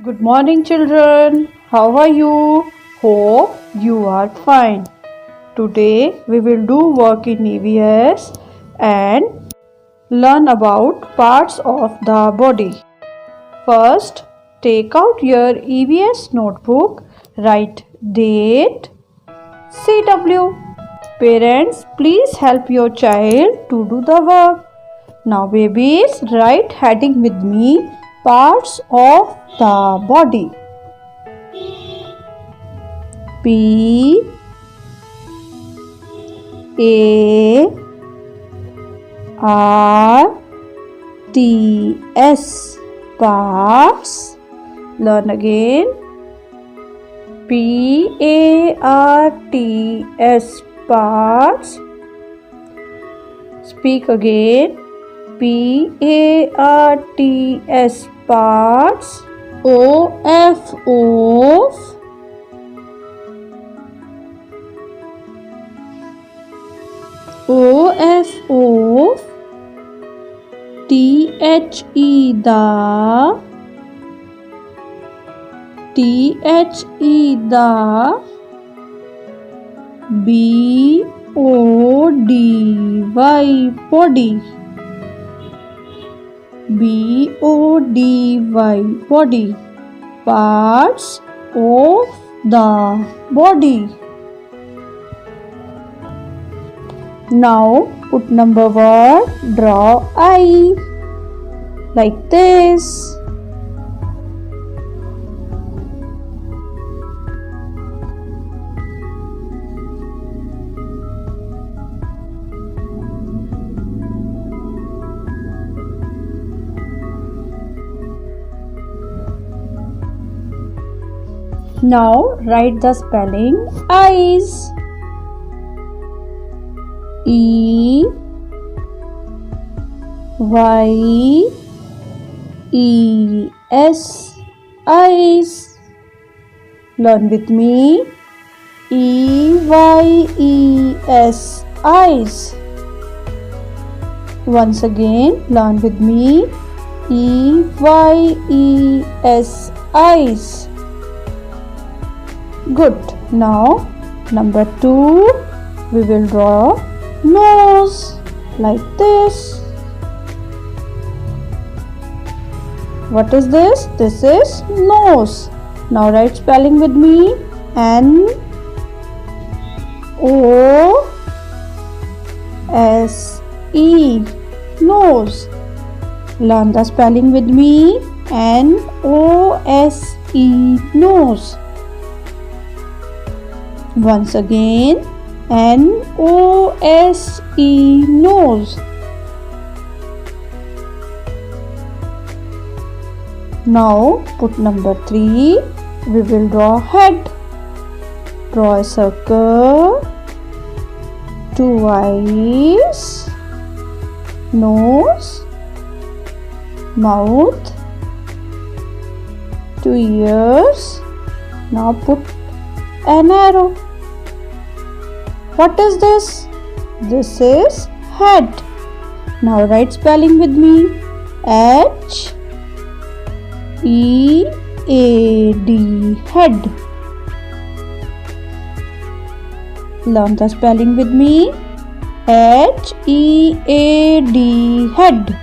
Good morning, children. How are you? Hope you are fine. Today we will do work in EVS and learn about parts of the body. First, take out your EVS notebook, write date, CW. Parents, please help your child to do the work. Now, babies, write heading with me parts of the body. P A R T S parts. Learn again. P A R T S parts. Speak again. P A R T S parts. O F O O T H E the B O D Y body body parts of the body. Now put number 1, draw eye like this. Now write the spelling eyes. E Y E S eyes. Learn with me. E Y E S eyes. Once again, learn with me. E Y E S eyes. Good. Now number 2, we will draw nose like this. What is this? This is nose. Now write spelling with me. N O S E nose. Learn the spelling with me. N O S E nose. Once again, N O S E nose. Now put number 3. We will draw head. Draw a circle, 2 eyes, nose, mouth, 2 ears. Now put an arrow. What is this? This is head. Now write spelling with me. H E A D head. Learn the spelling with me. H E A D head.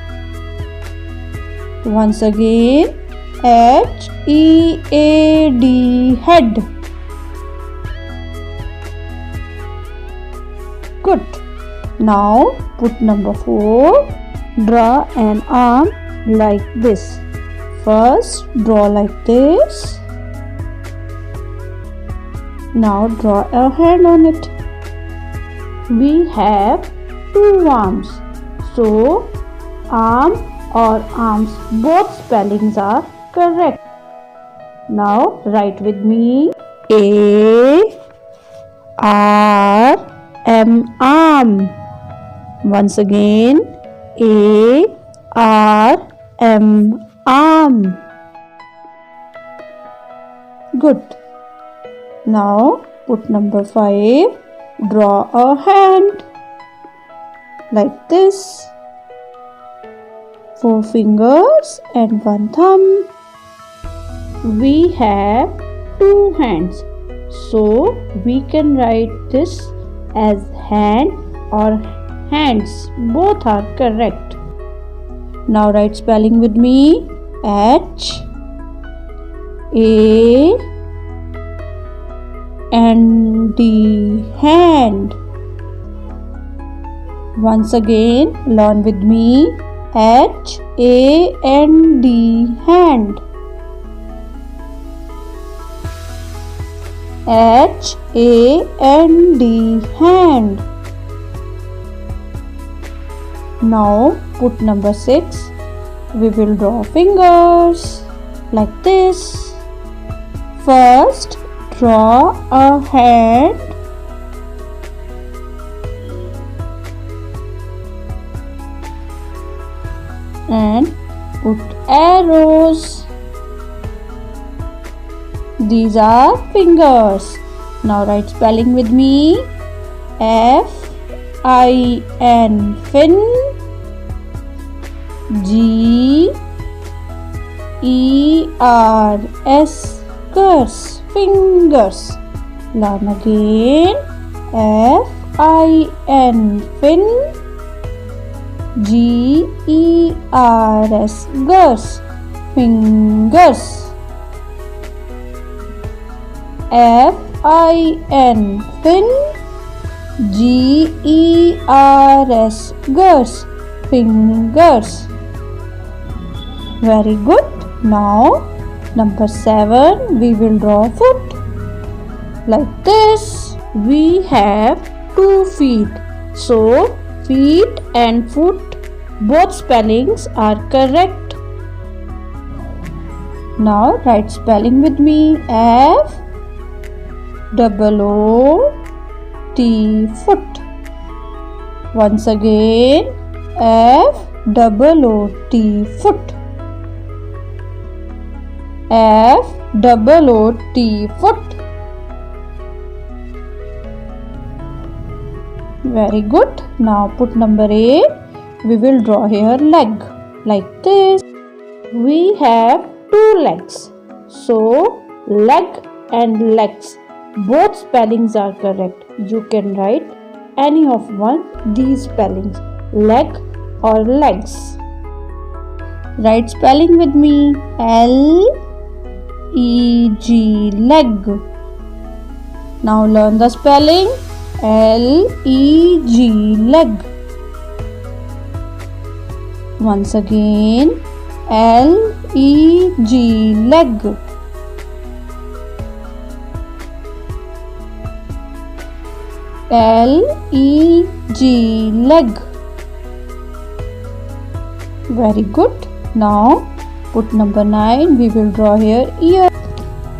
Once again, H E A D head. Good. Now put number 4. Draw an arm like this. First draw like this. Now draw a hand on it. We have 2 arms. So arm or arms, both spellings are correct. Now write with me. A R M arm. Once again, A R M arm. Good. Now put number 5. Draw a hand like this. 4 fingers and 1 thumb. we have two hands. So we can write this as hand or hands. Both are correct. Now write spelling with me. H A N D, hand. Once again, learn with me. H A N D, hand. H A N D, hand. Now put number 6. We will draw fingers like this. First, draw a hand. And put arrows. These are fingers. Now write spelling with me. F-I-N, fin. G-E-R-S, gers, fingers. Learn again. F-I-N, fin. G-E-R-S, gers, fingers. F-I-N, fin. G-E-R-S, gers, fingers. Very good. Now number 7, we will draw foot like this. We have 2 feet, so feet and foot, both spellings are correct. Now write spelling with me. F O T, foot. Once again, F O T, foot. F O T, foot. Very good. Now put number 8. We will draw here leg like this. We have 2 legs. So leg and legs, both spellings are correct. You can write any of these spellings, leg or legs. Write spelling with me. L-E-G, leg. Now learn the spelling. L-E-G, leg. Once again, L-E-G, leg. L-E-G, leg. Very good. Now put number 9. We will draw here ear.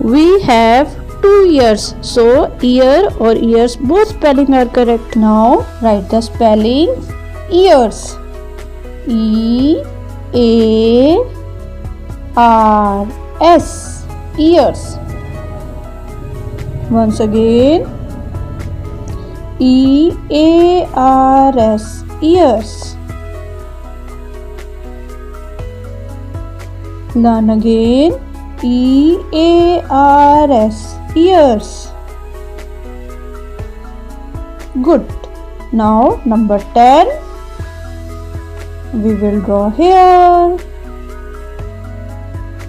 We have 2 ears, so ear or ears, both spelling are correct. Now write the spelling. Ears. E-A-R-S, ears. Once again, E-A-R-S, ears. Learn again. E-A-R-S, ears. Good. Now number 10. We will draw here.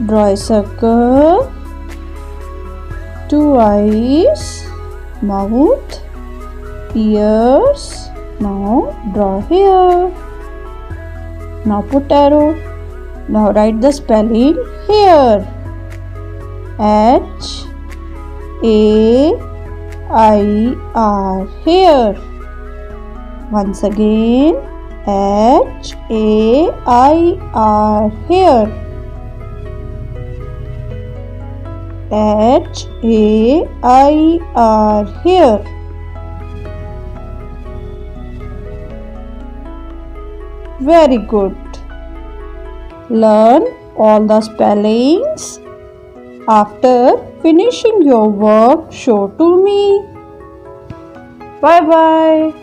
Draw a circle. 2 eyes, mouth, ears. Now draw here. Now put arrow. Now write the spelling here. H-A-I-R, here. Once again, H-A-I-R, here. H-A-I-R, here. Very good. Learn all the spellings. After finishing your work, show to me. Bye bye.